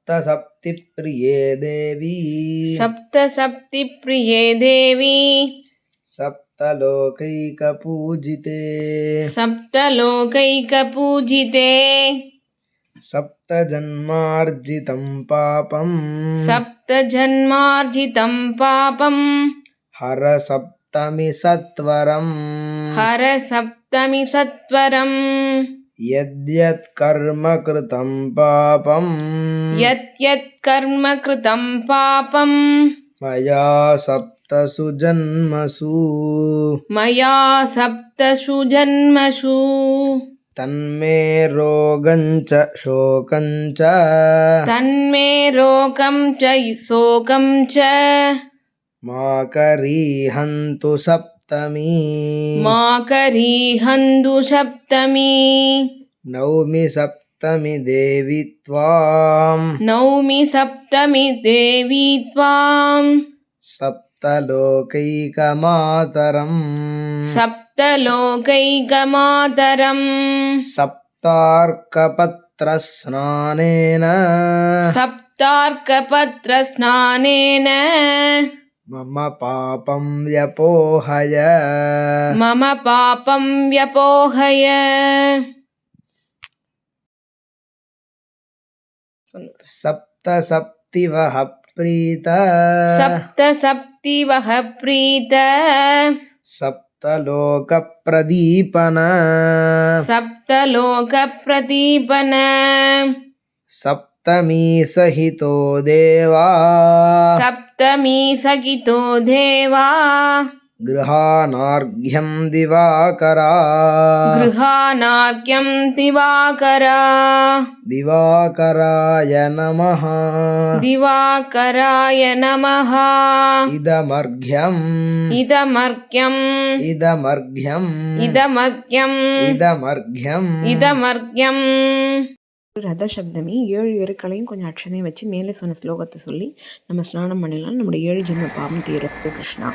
सप्तसप्तिप्रिये देवी सप्तसप्तिप्रिये देवी सप्तलोकैकपूजिते सप्तलोकैकपूजिते सप्तजन्मार्जितं पापं सप्तजन्मार्जितं पापं हर सप्तमि सत्वरम् हर सप्तमि सत्वरम् यद्यत् कर्म कृतं पापं यत् कर्म कृतं पापं मया सप्तसु जन्मसु तन्मे रोगं च शोकं च तन्मे रोगं च शोकं च मा करीहन्तु सप्तमी मा करीहन्तु सप्तमी नौमि सप्तमी देवी त्वां नौमि सप्तमी देवी त्वां सप्तलोकैकमातरम् सप्तलोकैकमातरम् सप्तार्कपत्रस्नानेन सप्तार्कपत्रस्नानेन मम पापं व्यपोहय मम पापं व्यपोहय सप्तसप्तिवः प्रीत सप्तसप्तिवः प्रीत सप्तलोकप्रदीपन सप्तलोकप्रदीपन सप्तमी सहितो देवा सप्तमी सहितो देवा गृहाणार्घ्यं दिवाकरा गृहाणार्घ्यं दिवाकरा दिवाकराय नमः दिवाकराय नमः इदमर्घ्यम् इदमर्घ्यम् इदमर्घ्यम् इदमर्घ्यम् इदमर्घ्यम् इदमर्घ्यम्. ரத சப்தமி 7 எருக்களையும் கொஞ்சம் அட்சதையும் வச்சு மேலே சொன்ன ஸ்லோகத்தை சொல்லி நம்ம ஸ்நானம் பண்ணிடலாம். நம்முடைய 7 ஜென்ம பாவம் தீரும். கிருஷ்ணா.